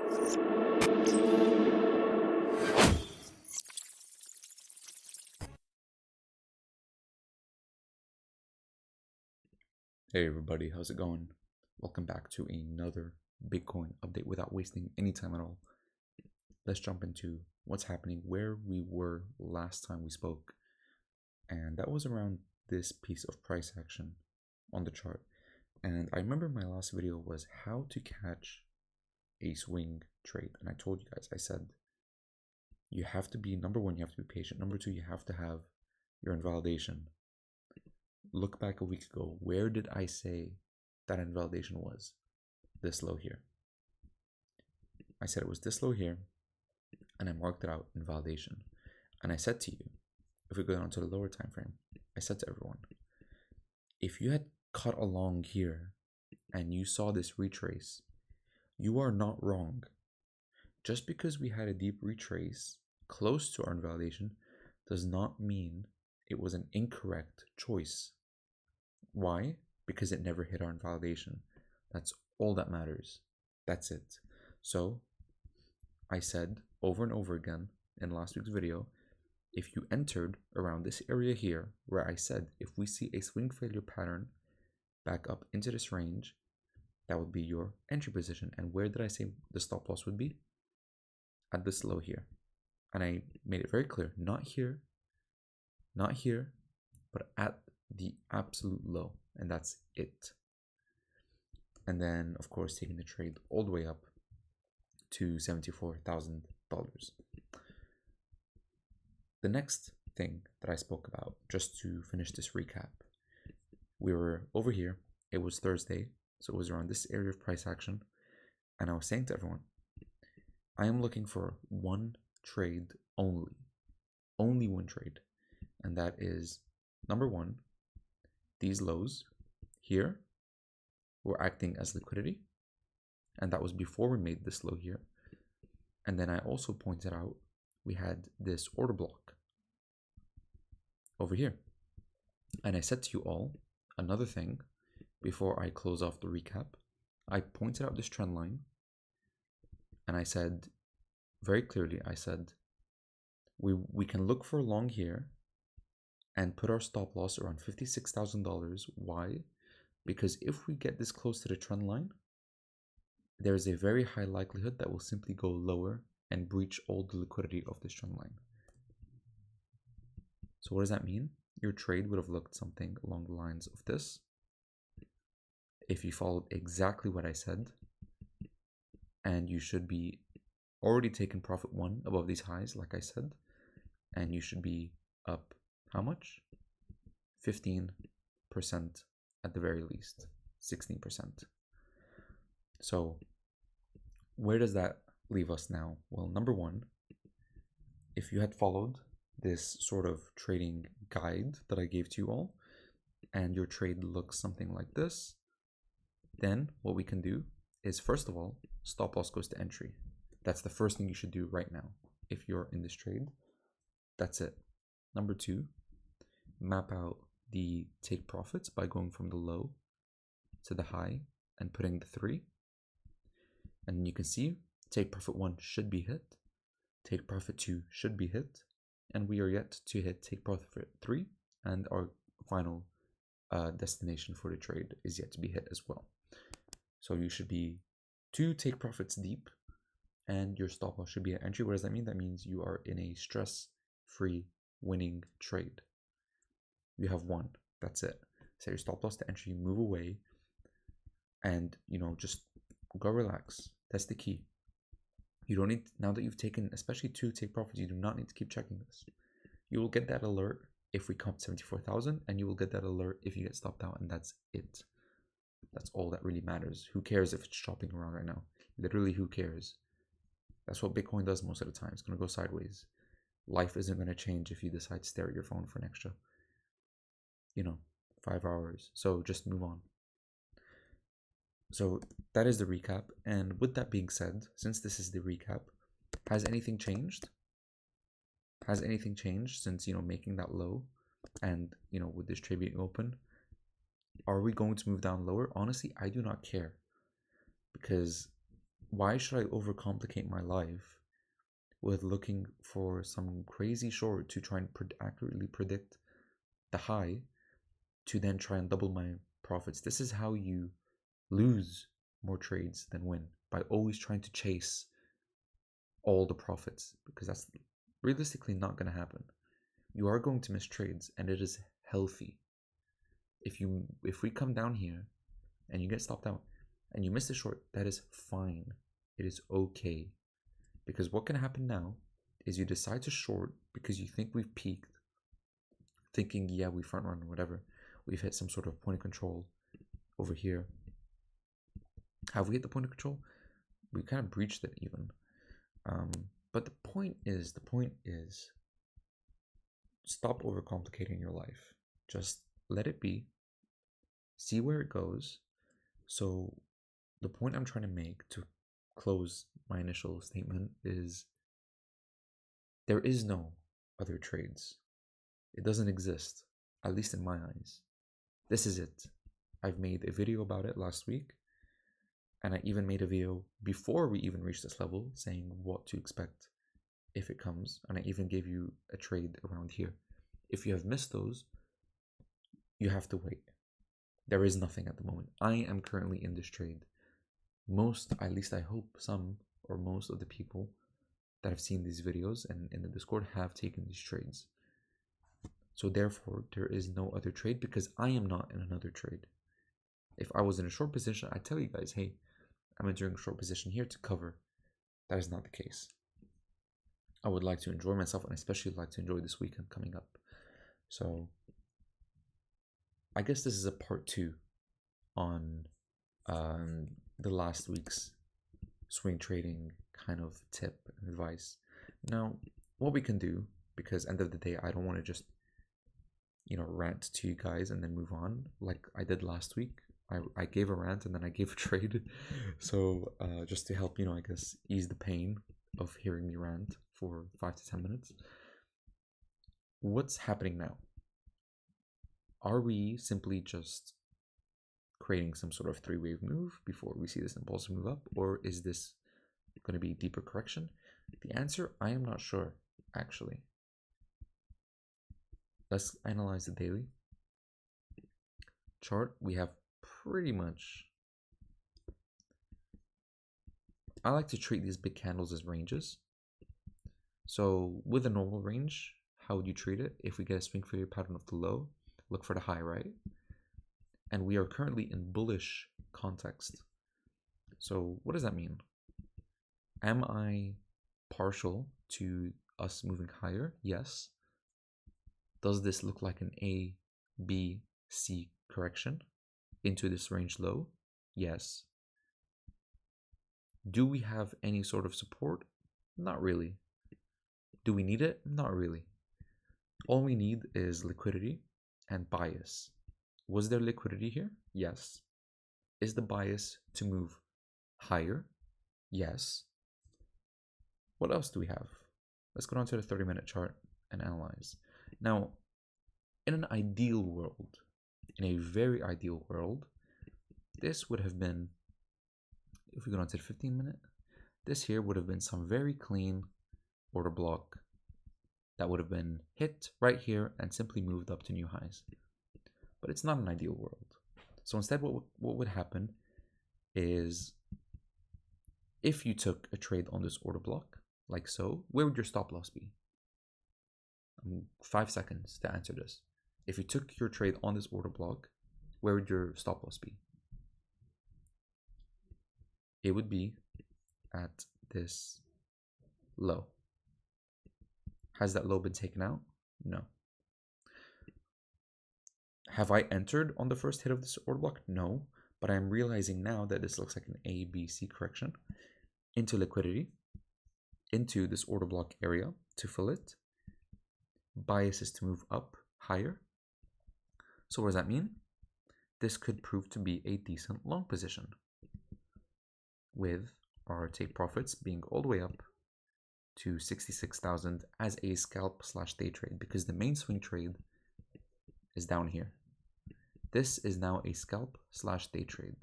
Hey everybody, how's it going? Welcome back to another Bitcoin update without wasting any time at all. Let's jump into what's happening, where we were last time we spoke, and that was around this piece of price action on the chart. And I remember my last video was how to catch a swing trade, and I told you guys, I said you have to be, number one, you have to be patient. Number two, you have to have your invalidation. Look back a week ago, where did I say that invalidation was? This low here. I said it was this low here, and I marked it out invalidation. And I said to you, if we go down to the lower time frame, I said to everyone, if you had cut along here and you saw this retrace, you are not wrong. Just because we had a deep retrace close to our invalidation does not mean it was an incorrect choice. Why? Because it never hit our invalidation. That's all that matters. That's it. So I said over and over again in last week's video, if you entered around this area here, where I said if we see a swing failure pattern back up into this range, that would be your entry position. And where did I say the stop loss would be? At this low here. And I made it very clear, not here, but at the absolute low, and that's it. And then of course taking the trade all the way up to $74,000. The next thing that I spoke about, just to finish this recap, we were over here, it was Thursday, so it was around this area of price action, and I was saying to everyone, I am looking for one trade only one trade, and that is number one, these lows here were acting as liquidity, and that was before we made this low here. And then I also pointed out we had this order block over here, and I said to you all another thing before I close off the recap. I pointed out this trend line, and I said very clearly, I said we can look for long here and put our stop loss around $56,000. Why? Because if we get this close to the trend line, there is a very high likelihood that we'll simply go lower and breach all the liquidity of this trend line. So what does that mean? Your trade would have looked something along the lines of this. If you followed exactly what I said, and you should be already taken profit one above these highs, like I said, and you should be up how much? 15% at the very least, 16%. So where does that leave us now? Well, number one, if you had followed this sort of trading guide that I gave to you all, and your trade looks something like this, then what we can do is, first of all, stop loss goes to entry. That's the first thing you should do right now if you're in this trade. That's it. Number two, map out the take profits by going from the low to the high and putting the 3. And you can see take profit 1 should be hit, take profit 2 should be hit, and we are yet to hit take profit 3, and our final destination for the trade is yet to be hit as well. So you should be 2 take profits deep, and your stop loss should be at entry. What does that mean? That means you are in a stress-free winning trade. You have one. That's it. Set your stop loss to entry, move away, and just go relax. That's the key. You don't need, now that you've taken especially 2 take profits, you do not need to keep checking this. You will get that alert if we come to 74,000, and you will get that alert if you get stopped out, and that's it. That's all that really matters. Who cares if it's chopping around right now? Literally, who cares? That's what Bitcoin does most of the time. It's going to go sideways. Life isn't going to change if you decide to stare at your phone for an extra 5 hours. So just move on. So that is the recap. And with that being said, since this is the recap, has anything changed? Has anything changed since, making that low and, with this trade being open? Are we going to move down lower? Honestly, I do not care, because why should I overcomplicate my life with looking for some crazy short to try and accurately predict the high to then try and double my profits? This is how you lose more trades than win, by always trying to chase all the profits, because that's realistically not going to happen. You are going to miss trades, and it is healthy. If we come down here and you get stopped out and you miss the short, that is fine. It is okay. Because what can happen now is you decide to short because you think we've peaked, thinking, yeah, we front run or whatever. We've hit some sort of point of control over here. Have we hit the point of control? We kind of breached it even. But the point is, stop overcomplicating your life. Just let it be. See where it goes. So the point I'm trying to make to close my initial statement is there is no other trades. It doesn't exist, at least in my eyes. This is it. I've made a video about it last week, and I even made a video before we even reached this level saying what to expect if it comes, and I even gave you a trade around here. If you have missed those, you have to wait. There is nothing at the moment. I am currently in this trade. Most, at least I hope some or most of the people that have seen these videos and in the Discord have taken these trades. So therefore, there is no other trade because I am not in another trade. If I was in a short position, I'd tell you guys, hey, I'm entering a short position here to cover. That is not the case. I would like to enjoy myself, and especially like to enjoy this weekend coming up. So I guess this is a part 2 on the last week's swing trading kind of tip and advice. Now, what we can do, because end of the day, I don't want to just, rant to you guys and then move on like I did last week. I gave a rant and then I gave a trade. So just to help, I guess, ease the pain of hearing me rant for 5 to 10 minutes. What's happening now? Are we simply just creating some sort of 3-wave move before we see this impulsive move up? Or is this going to be deeper correction? The answer, I am not sure, actually. Let's analyze the daily chart. We have pretty much, I like to treat these big candles as ranges. So with a normal range, how would you treat it? If we get a swing failure pattern of the low, look for the high, right? And we are currently in bullish context. So what does that mean? Am I partial to us moving higher? Yes. Does this look like an A, B, C correction into this range low? Yes. Do we have any sort of support? Not really. Do we need it? Not really. All we need is liquidity and bias. Was there liquidity here? Yes. Is the bias to move higher? Yes. What else do we have? Let's go down to the 30-minute chart and analyze. Now, in an ideal world, in a very ideal world, this would have been, if we go down to the 15-minute, this here would have been some very clean order block that would have been hit right here and simply moved up to new highs. But it's not an ideal world. So instead, what would happen is if you took a trade on this order block, like so, where would your stop loss be? 5 seconds to answer this. If you took your trade on this order block, where would your stop loss be? It would be at this low. Has that low been taken out? No. Have I entered on the first hit of this order block? No, but I'm realizing now that this looks like an A, B, C correction into liquidity, into this order block area to fill it. Bias is to move up higher. So what does that mean? This could prove to be a decent long position with our take profits being all the way up to 66,000 as a scalp / day trade, because the main swing trade is down here. This is now a scalp / day trade.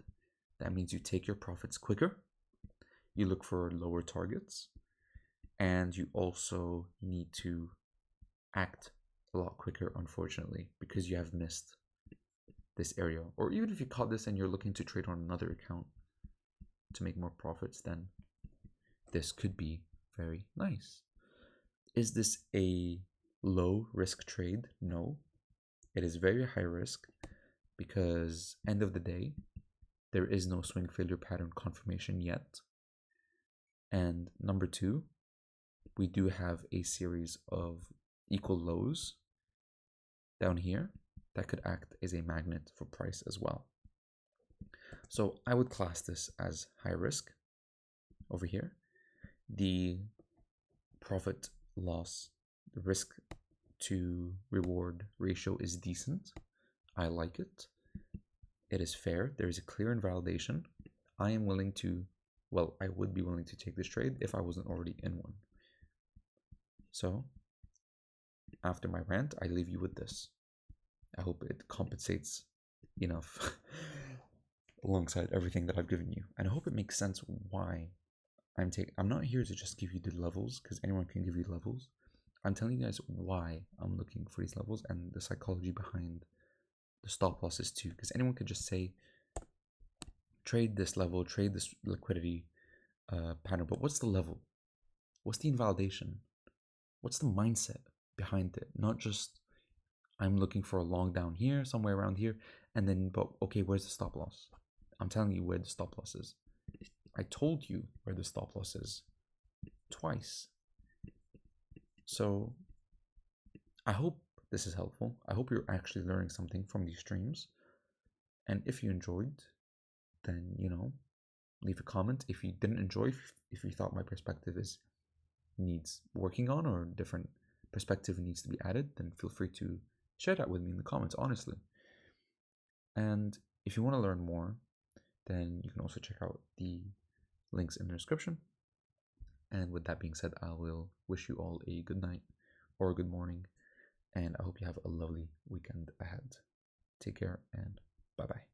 That means you take your profits quicker. you look for lower targets, and you also need to act a lot quicker, unfortunately, because you have missed this area. Or even if you caught this and you're looking to trade on another account to make more profits, then this could be very nice. Is this a low risk trade? No, it is very high risk, because end of the day, there is no swing failure pattern confirmation yet. And number two, we do have a series of equal lows down here that could act as a magnet for price as well. So I would class this as high risk over here. The profit loss, the risk to reward ratio is decent. I like it. It is fair. There is a clear invalidation. I am willing to, well, I would be willing to take this trade if I wasn't already in one. So after my rant, I leave you with this. I hope it compensates enough alongside everything that I've given you. And I hope it makes sense why I'm not here to just give you the levels, because anyone can give you levels. I'm telling you guys why I'm looking for these levels and the psychology behind the stop losses too. Because anyone could just say, trade this level, trade this liquidity pattern. But what's the level? What's the invalidation? What's the mindset behind it? Not just, I'm looking for a long down here, somewhere around here, and then, but okay, where's the stop loss? I'm telling you where the stop loss is. I told you where the stop loss is twice. So I hope this is helpful. I hope you're actually learning something from these streams. And if you enjoyed, then, leave a comment. If you didn't enjoy, if you thought my perspective needs working on, or different perspective needs to be added, then feel free to share that with me in the comments, honestly. And if you want to learn more, then you can also check out the links in the description. And with that being said, I will wish you all a good night or a good morning, and I hope you have a lovely weekend ahead. Take care, and bye-bye.